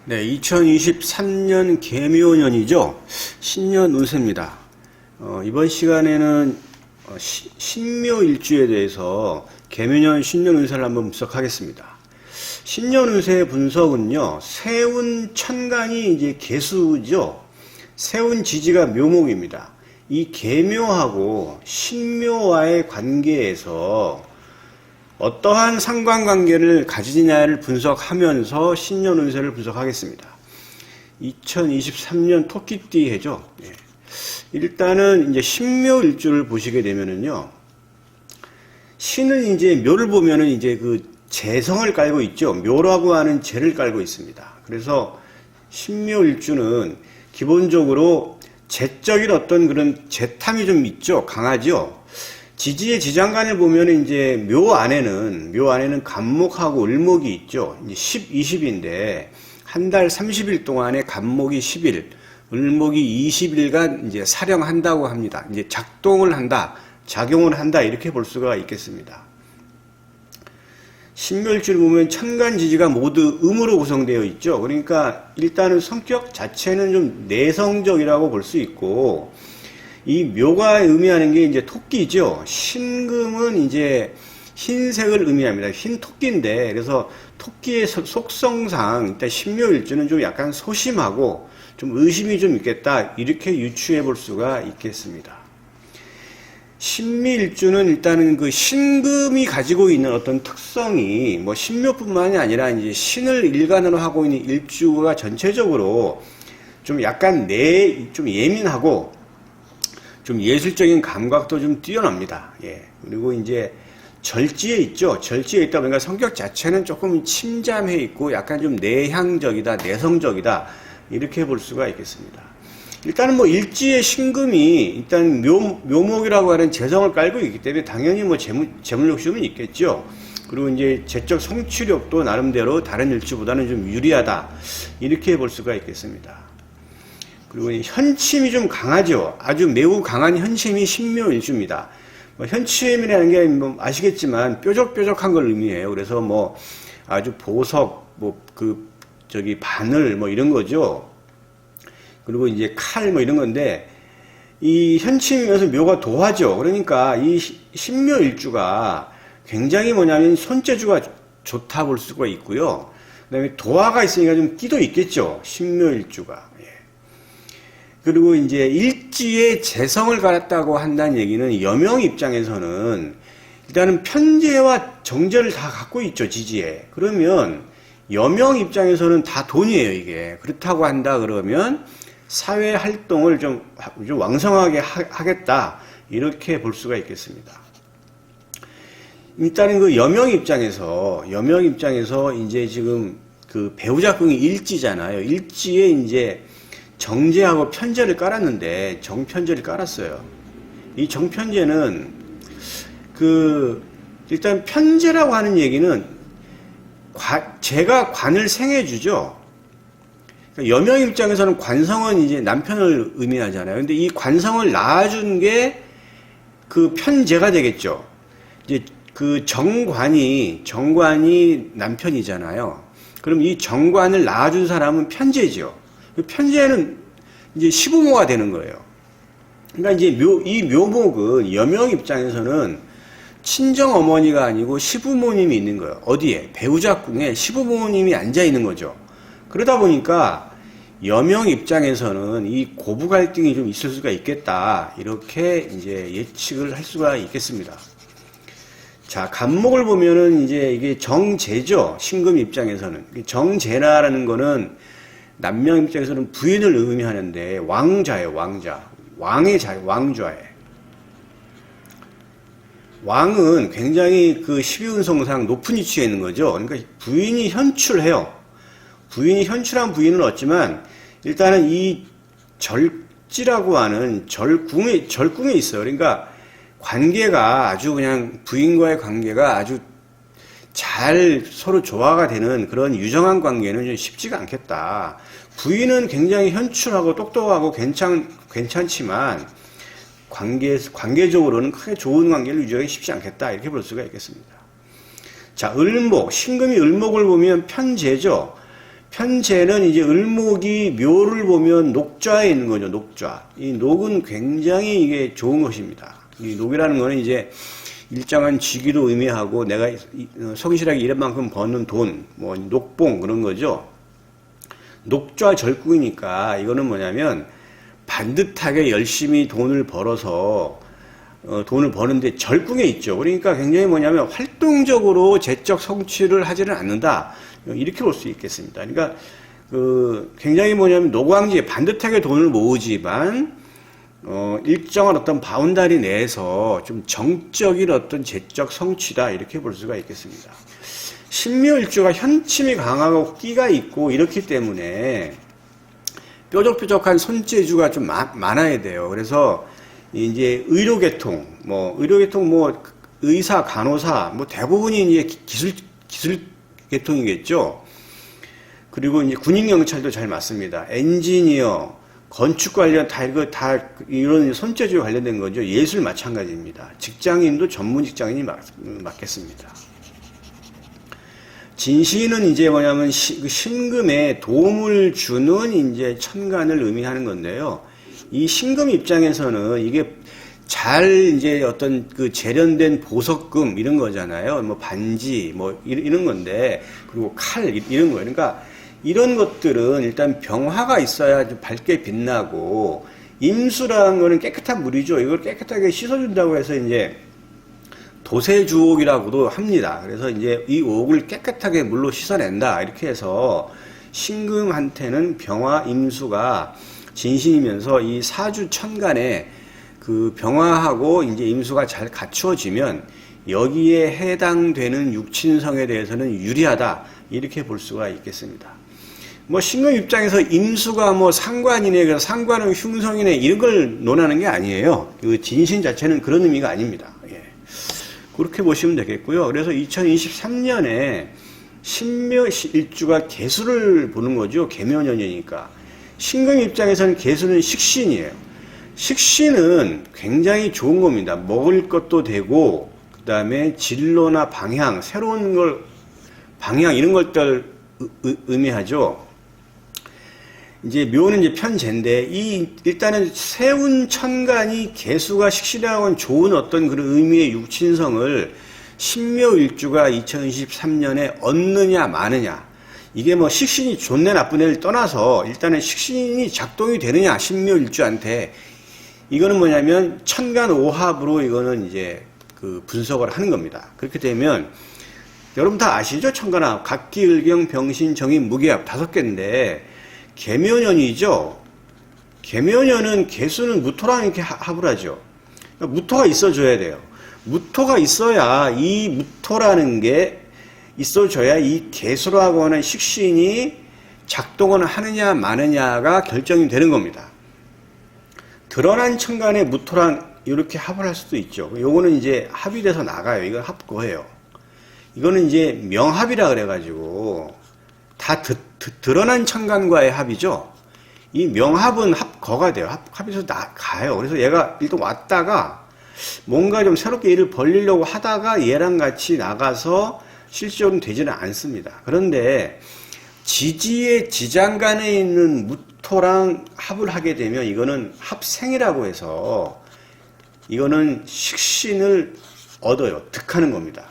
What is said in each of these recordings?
네, 2023년 개묘년이죠. 신년 운세입니다. 이번 시간에는 신묘일주에 대해서 개묘년 신년 운세를 한번 분석하겠습니다. 신년 운세 분석은요, 세운 천간이 이제 개수죠. 세운 지지가 묘목입니다. 이 개묘하고 신묘와의 관계에서 어떠한 상관관계를 가지느냐를 분석하면서 신년 운세를 분석하겠습니다. 2023년 토끼띠 해죠. 예. 일단은 이제 신묘일주를 보시게 되면은요, 신은 이제 묘를 보면은 이제 그 재성을 깔고 있죠. 묘라고 하는 재를 깔고 있습니다. 그래서 신묘일주는 기본적으로 재적인 어떤 그런 재탐이 좀 있죠. 강하죠. 지지의 지장간을 보면 이제 묘 안에는 간목하고 을목이 있죠. 이제 10, 20인데 한 달 30일 동안에 간목이 10일, 을목이 20일간 이제 사령한다고 합니다. 이제 작동을 한다, 작용을 한다 이렇게 볼 수가 있겠습니다. 신묘일주를 보면 천간 지지가 모두 음으로 구성되어 있죠. 그러니까 일단은 성격 자체는 좀 내성적이라고 볼 수 있고, 이 묘가 의미하는 게 이제 토끼죠. 신금은 이제 흰색을 의미합니다. 흰 토끼인데, 그래서 토끼의 속성상 일단 신묘일주는 좀 약간 소심하고 좀 의심이 좀 있겠다, 이렇게 유추해 볼 수가 있겠습니다. 신미일주는 일단은 그 신금이 가지고 있는 어떤 특성이 뭐 신묘뿐만이 아니라 이제 신을 일간으로 하고 있는 일주가 전체적으로 좀 약간 좀 예민하고 좀 예술적인 감각도 좀 뛰어납니다. 예. 그리고 이제 절지에 있죠. 절지에 있다 보니까 성격 자체는 조금 침잠해 있고 약간 좀 내향적이다, 내성적이다, 이렇게 볼 수가 있겠습니다. 일단은 뭐 일지의 신금이 일단 묘목이라고 하는 재성을 깔고 있기 때문에 당연히 뭐 재물 욕심은 있겠죠. 그리고 이제 재적 성취력도 나름대로 다른 일주보다는 좀 유리하다, 이렇게 볼 수가 있겠습니다. 그리고 현침이 좀 강하죠. 아주 매우 강한 현침이 신묘일주입니다. 뭐 현침이라는 게 뭐 아시겠지만 뾰족뾰족한 걸 의미해요. 그래서 뭐 아주 보석, 바늘 뭐 이런 거죠. 그리고 이제 칼 뭐 이런 건데, 이 현침이면서 묘가 도화죠. 그러니까 이 신묘일주가 굉장히 뭐냐면 손재주가 좋다 볼 수가 있고요. 그다음에 도화가 있으니까 좀 끼도 있겠죠. 신묘일주가. 그리고 이제 일지에 재성을 갈았다고 한다는 얘기는 여명 입장에서는 일단은 편재와 정제를 다 갖고 있죠, 지지에. 그러면 여명 입장에서는 다 돈이에요, 이게. 그렇다고 한다 그러면 사회 활동을 좀 왕성하게 하겠다, 이렇게 볼 수가 있겠습니다. 일단은 그 여명 입장에서 이제 지금 그 배우작궁이 일지잖아요. 일지에 이제 정제하고 편제를 깔았는데, 정편제를 깔았어요. 이 정편제는 일단 편제라고 하는 얘기는 제가 관을 생해주죠. 그러니까 여명 입장에서는 관성은 이제 남편을 의미하잖아요. 근데 이 관성을 낳아준 게 그 편제가 되겠죠. 이제 그 정관이 남편이잖아요. 그럼 이 정관을 낳아준 사람은 편제죠. 편제는 이제 시부모가 되는 거예요. 그러니까 이제 이 묘목은 여명 입장에서는 친정 어머니가 아니고 시부모님이 있는 거예요. 어디에? 배우작궁에 시부모님이 앉아 있는 거죠. 그러다 보니까 여명 입장에서는 이 고부 갈등이 좀 있을 수가 있겠다, 이렇게 이제 예측을 할 수가 있겠습니다. 자, 간목을 보면은 이제 이게 정제죠. 신금 입장에서는. 정제라는 거는 남명 입장에서는 부인을 의미하는데 왕자예요, 왕자. 왕의 자예요, 왕좌에. 왕은 굉장히 그 12운성상 높은 위치에 있는 거죠. 그러니까 부인이 현출해요. 부인이 현출한 부인은 얻지만 일단은 이 절지라고 하는 절궁에 있어요. 그러니까 관계가 아주 그냥 부인과의 관계가 아주 잘 서로 조화가 되는 그런 유정한 관계는 좀 쉽지가 않겠다. 부인은 굉장히 현출하고 똑똑하고 괜찮지만 관계적으로는 크게 좋은 관계를 유지하기 쉽지 않겠다, 이렇게 볼 수가 있겠습니다. 자, 을목, 신금이 을목을 보면 편재죠. 편재는 이제 을목이 묘를 보면 녹좌에 있는 거죠. 녹좌. 이 녹은 굉장히 이게 좋은 것입니다. 이 녹이라는 거는 이제 일정한 직위도 의미하고 내가 성실하게 일한 만큼 버는 돈, 뭐 녹봉 그런 거죠. 녹좌 절국이니까 이거는 뭐냐면 반듯하게 열심히 돈을 벌어서 돈을 버는데 절궁에 있죠. 그러니까 굉장히 뭐냐면 활동적으로 재적 성취를 하지는 않는다. 이렇게 볼 수 있겠습니다. 그러니까 굉장히 뭐냐면 노광지에 반듯하게 돈을 모으지만 일정한 어떤 바운다리 내에서 좀 정적인 어떤 재적 성취다. 이렇게 볼 수가 있겠습니다. 신묘일주가 현침이 강하고 끼가 있고 이렇기 때문에 뾰족뾰족한 손재주가 좀 많아야 돼요. 그래서 이제 의료계통, 의사, 간호사, 대부분이 이제 기술 계통이겠죠. 그리고 이제 군인경찰도 잘 맞습니다. 엔지니어, 건축 관련 다 이런 손재주에 관련된 거죠. 예술 마찬가지입니다. 직장인도 전문 직장인이 맞겠습니다. 진시는 이제 뭐냐면 신금에 도움을 주는 이제 천간을 의미하는 건데요. 이 신금 입장에서는 이게 잘 이제 어떤 재련된 보석금 이런 거잖아요. 뭐 반지 이런 건데, 그리고 칼 이런 거예요. 그러니까 이런 것들은 일단 병화가 있어야 좀 밝게 빛나고, 임수라는 거는 깨끗한 물이죠. 이걸 깨끗하게 씻어준다고 해서 이제 도세주옥이라고도 합니다. 그래서 이제 이 옥을 깨끗하게 물로 씻어낸다. 이렇게 해서 신금한테는 병화 임수가 진신이면서 이 사주 천간에 병화하고 이제 임수가 잘 갖추어지면 여기에 해당되는 육친성에 대해서는 유리하다. 이렇게 볼 수가 있겠습니다. 신금 입장에서 임수가 상관이네, 그래서 상관은 흉성이네, 이런 걸 논하는 게 아니에요. 진신 자체는 그런 의미가 아닙니다. 예. 그렇게 보시면 되겠고요. 그래서 2023년에 신묘일주가 개수를 보는 거죠. 개묘년이니까. 신금 입장에서는 개수는 식신이에요. 식신은 굉장히 좋은 겁니다. 먹을 것도 되고, 그 다음에 진로나 방향, 새로운 방향, 이런 것들 의미하죠. 이제 묘는 이제 편재인데, 일단은 세운 천간이 개수가 식신하고는 좋은 어떤 그런 의미의 육친성을 신묘일주가 2023년에 얻느냐, 마느냐. 이게 식신이 좋네, 나쁘네를 떠나서 일단은 식신이 작동이 되느냐, 신묘일주한테. 이거는 뭐냐면 천간 오합으로 이거는 이제 분석을 하는 겁니다. 그렇게 되면 여러분 다 아시죠? 천간합, 갑기, 을경, 병신, 정인, 무기합 5개인데 개묘년이죠. 개묘년은 개수는 무토랑 이렇게 합을 하죠. 그러니까 무토가 있어줘야 돼요. 무토가 있어야, 이 무토라는 게 있어줘야 이 개수라고 하는 식신이 작동을 하느냐 마느냐가 결정이 되는 겁니다. 드러난 천간에 무토랑 이렇게 합을 할 수도 있죠. 요거는 이제 합이 돼서 나가요. 이건 합거예요. 이거는 이제 명합이라 그래가지고 다 드러난 천간과의 합이죠. 이 명합은 합거가 돼요. 합에서 가요. 그래서 얘가 일단 왔다가 뭔가 좀 새롭게 일을 벌리려고 하다가 얘랑 같이 나가서 실제로는 되지는 않습니다. 그런데 지지의 지장간에 있는 무토랑 합을 하게 되면 이거는 합생이라고 해서 이거는 식신을 얻어요. 득하는 겁니다.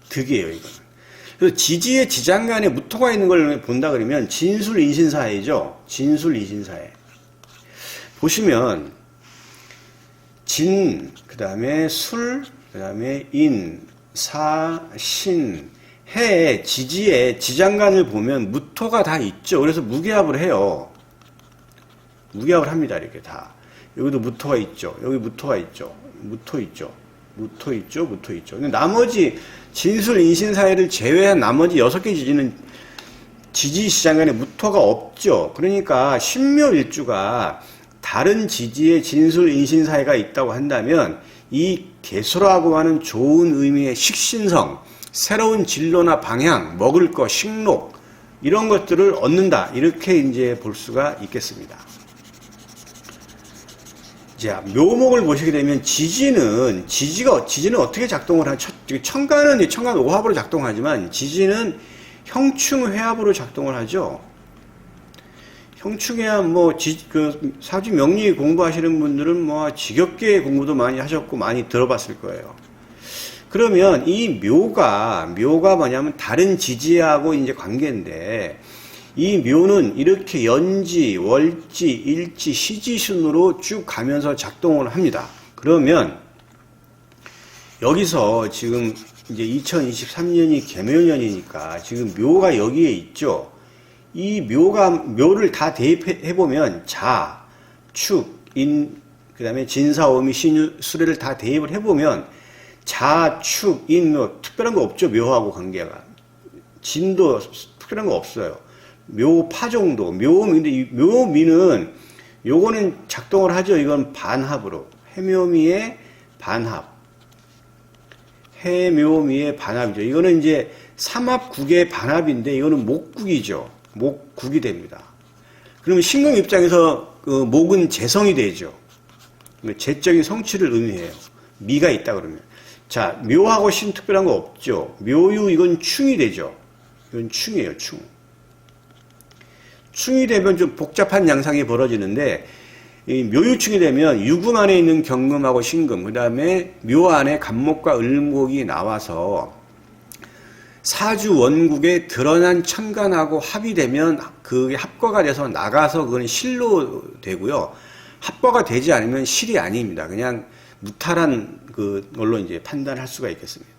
득이에요, 이거는. 그래서 지지의 지장간에 무토가 있는 걸 본다 그러면 진술인신사회죠. 진술인신사회. 보시면 진, 그 다음에 술, 그 다음에 인, 사, 신, 해, 지지에 지장간을 보면 무토가 다 있죠. 그래서 무게합을 해요. 무게합을 합니다. 이렇게 다. 여기도 무토가 있죠. 여기 무토가 있죠. 무토 있죠. 무토 있죠. 무토 있죠. 근데 나머지 진술, 인신, 사회를 제외한 나머지 6개 지지는 지지 지장간에 무토가 없죠. 그러니까 신묘일주가 다른 지지에 진술, 인신, 사회가 있다고 한다면 이 개수라고 하는 좋은 의미의 식신성, 새로운 진로나 방향, 먹을 것, 식록 이런 것들을 얻는다. 이렇게 이제 볼 수가 있겠습니다. 자, 묘목을 보시게 되면 지지는 어떻게 작동을 천간은 천간 오합으로 작동하지만 지지는 형충회합으로 작동을 하죠. 형충회합 사주 명리 공부하시는 분들은 뭐 지겹게 공부도 많이 하셨고 많이 들어봤을 거예요. 그러면 이 묘가 뭐냐면 다른 지지하고 이제 관계인데, 이 묘는 이렇게 연지, 월지, 일지, 시지 순으로 쭉 가면서 작동을 합니다. 그러면 여기서 지금 이제 2023년이 개묘년이니까 지금 묘가 여기에 있죠. 이 묘를 다 대입해보면 자, 축, 인, 그 다음에 진사오미, 신유, 수레를 다 대입을 해보면 자, 축, 인, 묘, 특별한 거 없죠. 묘하고 관계가. 진도 특별한 거 없어요. 묘, 파 정도. 근데 이 묘미는 요거는 작동을 하죠. 이건 반합으로. 해묘미의 반합. 해묘미의 반합이죠. 이거는 이제 삼합국의 반합인데 이거는 목국이죠. 목국이 됩니다. 그러면 신금 입장에서 목은 재성이 되죠. 재적인 성취를 의미해요. 미가 있다 그러면. 자, 묘하고 신 특별한 거 없죠. 묘유 이건 충이 되죠. 이건 충이에요. 충이 되면 좀 복잡한 양상이 벌어지는데, 이 묘유충이 되면 유금 안에 있는 경금하고 신금, 그 다음에 묘 안에 간목과 을목이 나와서 사주 원국에 드러난 천간하고 합이 되면 그게 합거가 돼서 나가서 그건 실로 되고요. 합거가 되지 않으면 실이 아닙니다. 그냥 무탈한 그걸로 이제 판단할 수가 있겠습니다.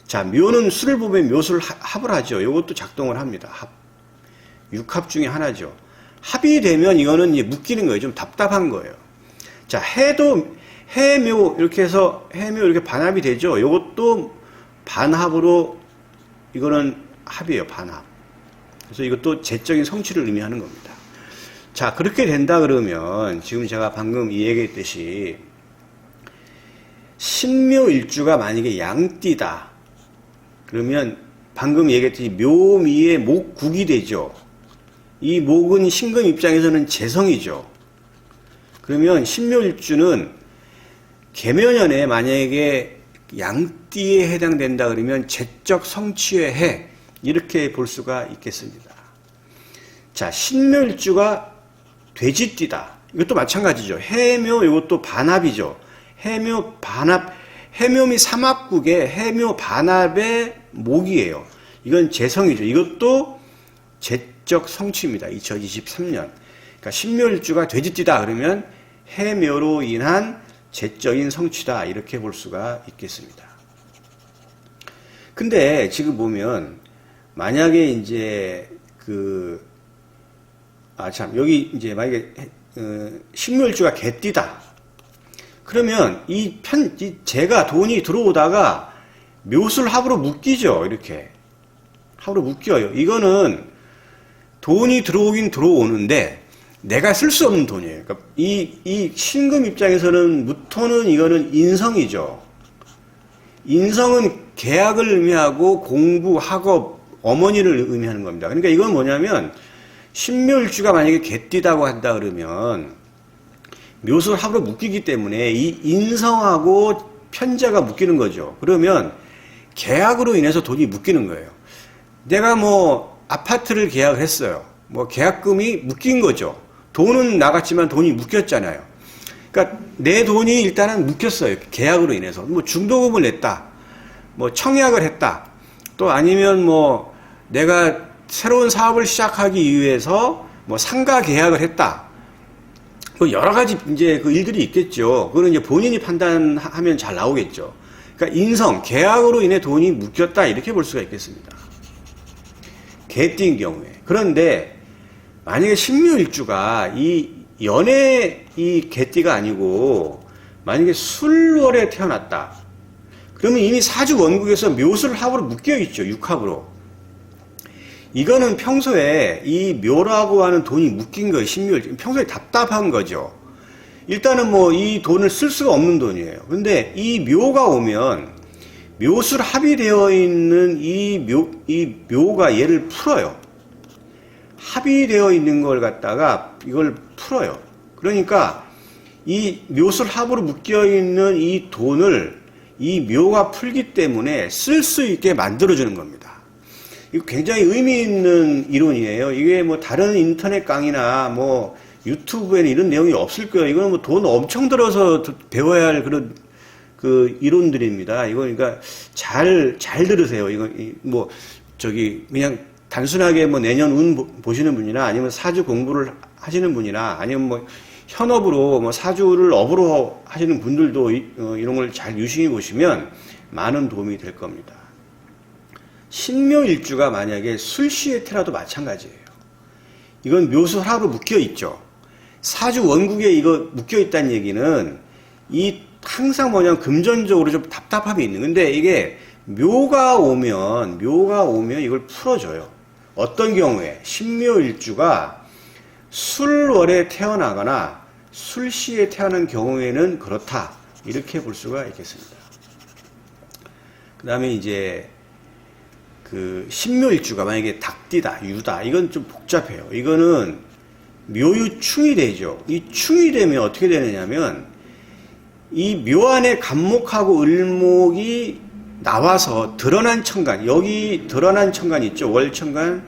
자, 묘는 수를 보면 묘수를 합을 하죠. 이것도 작동을 합니다. 육합 중에 하나죠. 합이 되면 이거는 이제 묶이는 거예요. 좀 답답한 거예요. 자, 해묘 이렇게 해서 해묘 이렇게 반합이 되죠. 이것도 반합으로 이거는 합이에요. 반합. 그래서 이것도 재적인 성취를 의미하는 겁니다. 자, 그렇게 된다 그러면 지금 제가 방금 얘기했듯이 신묘일주가 만약에 양띠다. 그러면 방금 얘기했듯이 묘미의 목국이 되죠. 이 목은 신금 입장에서는 재성이죠. 그러면 신묘일주는 개묘년에 만약에 양띠에 해당된다 그러면 재적 성취의 해, 이렇게 볼 수가 있겠습니다. 자, 신묘일주가 돼지띠다. 이것도 마찬가지죠. 해묘 이것도 반합이죠. 해묘 반합, 해묘미 삼합국의 해묘 반합의 목이에요. 이건 재성이죠. 이것도 재적 성취입니다. 2023년. 그러니까 신묘일주가 돼지띠다 그러면 해묘로 인한 재적인 성취다, 이렇게 볼 수가 있겠습니다. 근데 지금 보면 만약에 이제 여기 이제 만약에 신묘일주가 개띠다. 그러면 이 재가 돈이 들어오다가 묘술 합으로 묶이죠. 이렇게 합으로 묶여요. 이거는 돈이 들어오긴 들어오는데 내가 쓸 수 없는 돈이에요. 그러니까 이 신금 입장에서는 무토는 이거는 인성이죠. 인성은 계약을 의미하고 공부, 학업, 어머니를 의미하는 겁니다. 그러니까 이건 뭐냐면 신묘일주가 만약에 개띠다고 한다 그러면 묘술 합으로 묶이기 때문에 이 인성하고 편자가 묶이는 거죠. 그러면 계약으로 인해서 돈이 묶이는 거예요. 내가 뭐 아파트를 계약을 했어요. 뭐 계약금이 묶인 거죠. 돈은 나갔지만 돈이 묶였잖아요. 그러니까 내 돈이 일단은 묶였어요. 계약으로 인해서. 뭐 중도금을 냈다. 뭐 청약을 했다. 또 아니면 뭐 내가 새로운 사업을 시작하기 위해서 뭐 상가 계약을 했다. 뭐 여러 가지 이제 그 일들이 있겠죠. 그거는 이제 본인이 판단하면 잘 나오겠죠. 그러니까 인성, 계약으로 인해 돈이 묶였다, 이렇게 볼 수가 있겠습니다. 개띠인 경우에. 그런데 만약에 신묘일주가 이 연애 이 개띠가 아니고 만약에 술월에 태어났다. 그러면 이미 사주 원국에서 묘술 합으로 묶여 있죠. 육합으로. 이거는 평소에 이 묘라고 하는 돈이 묶인 거예요. 신묘일주. 평소에 답답한 거죠. 일단은 뭐 이 돈을 쓸 수가 없는 돈이에요. 근데 이 묘가 오면 묘술 합이 되어 있는 이 묘가 얘를 풀어요. 합이 되어 있는 걸 갖다가 이걸 풀어요. 그러니까 이 묘술 합으로 묶여 있는 이 돈을 이 묘가 풀기 때문에 쓸 수 있게 만들어주는 겁니다. 이거 굉장히 의미 있는 이론이에요. 이게 뭐 다른 인터넷 강의나 뭐 유튜브에는 이런 내용이 없을 거예요. 이거는 뭐 돈 엄청 들어서 배워야 할 그런 그 이론들입니다. 이거 그러니까 잘 들으세요. 이거 뭐 저기 그냥 단순하게 뭐 내년 운 보시는 분이나 아니면 사주 공부를 하시는 분이나 아니면 뭐 현업으로 뭐 사주를 업으로 하시는 분들도 이런 걸 잘 유심히 보시면 많은 도움이 될 겁니다. 신묘일주가 만약에 술시의 태라도 마찬가지예요. 이건 묘수하로 묶여 있죠. 사주 원국에 이거 묶여 있다는 얘기는 이 항상 뭐냐면 금전적으로 좀 답답함이 있는. 근데 이게 묘가 오면 이걸 풀어줘요. 어떤 경우에 신묘일주가 술월에 태어나거나 술시에 태어난 경우에는 그렇다. 이렇게 볼 수가 있겠습니다. 그 다음에 이제 그 신묘일주가 만약에 닭띠다, 유다, 이건 좀 복잡해요. 이거는 묘유충이 되죠. 이 충이 되면 어떻게 되느냐면 이 묘 안에 간목하고 을목이 나와서 드러난 천간, 여기 드러난 천간 있죠. 월천간,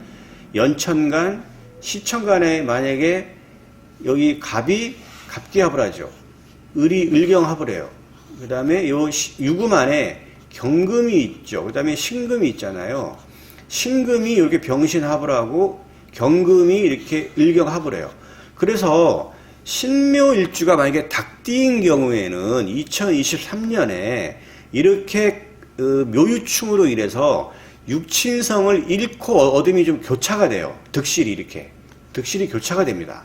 연천간, 시천간에 만약에 여기 갑이 갑기합을 하죠. 을이 을경합을 해요. 그 다음에 요 유금 안에 경금이 있죠. 그 다음에 신금이 있잖아요. 신금이 이렇게 병신합을 하고 경금이 이렇게 을경합을 해요. 그래서 신묘일주가 만약에 닭띠인 경우에는 2023년에 이렇게 묘유충으로 인해서 육친성을 잃고 어둠이 좀 교차가 돼요. 득실이 교차가 됩니다.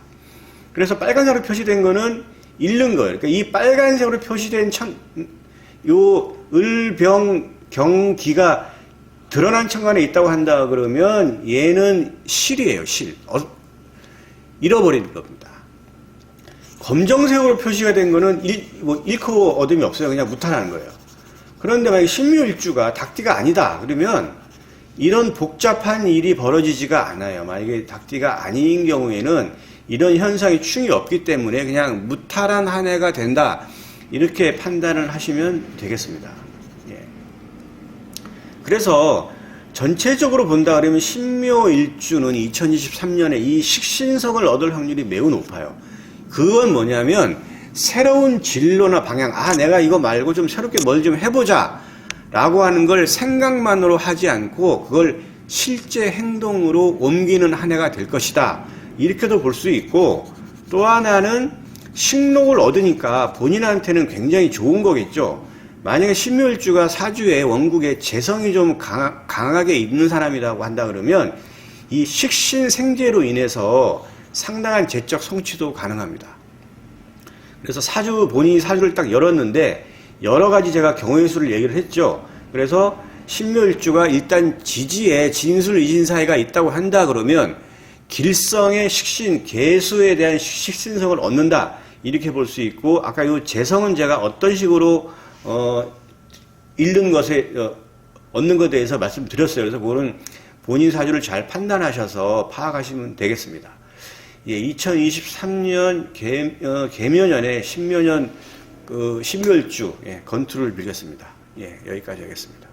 그래서 빨간색으로 표시된 거는 잃는 거예요. 그러니까 이 빨간색으로 표시된 요 을병 경기가 드러난 천간에 있다고 한다 그러면 얘는 실이에요. 잃어버린 겁니다. 검정색으로 표시가 된 거는 잃고 얻음이 없어요. 그냥 무탈하는 거예요. 그런데 만약에 신묘일주가 닭띠가 아니다 그러면 이런 복잡한 일이 벌어지지가 않아요. 만약에 닭띠가 아닌 경우에는 이런 현상이 충이 없기 때문에 그냥 무탈한 한 해가 된다. 이렇게 판단을 하시면 되겠습니다. 예. 그래서 전체적으로 본다 그러면 신묘일주는 2023년에 이 식신성을 얻을 확률이 매우 높아요. 그건 뭐냐면 새로운 진로나 방향, 내가 이거 말고 좀 새롭게 뭘 좀 해보자 라고 하는 걸 생각만으로 하지 않고 그걸 실제 행동으로 옮기는 한 해가 될 것이다. 이렇게도 볼 수 있고, 또 하나는 식록을 얻으니까 본인한테는 굉장히 좋은 거겠죠. 만약에 신묘일주가 사주에 원국에 재성이 좀 강하게 있는 사람이라고 한다 그러면 이 식신생재로 인해서 상당한 재적 성취도 가능합니다. 그래서 본인이 사주를 딱 열었는데 여러 가지 제가 경우의 수를 얘기를 했죠. 그래서 신묘일주가 일단 지지에 진술 이진사이가 있다고 한다 그러면 길성의 식신, 개수에 대한 식신성을 얻는다. 이렇게 볼 수 있고, 아까 이 재성은 제가 어떤 식으로 얻는 것에 대해서 말씀드렸어요. 그래서 그거는 본인 사주를 잘 판단하셔서 파악하시면 되겠습니다. 예, 2023년 개묘년에 신묘년 신묘일주 건투를 빌겠습니다. 예, 여기까지 하겠습니다.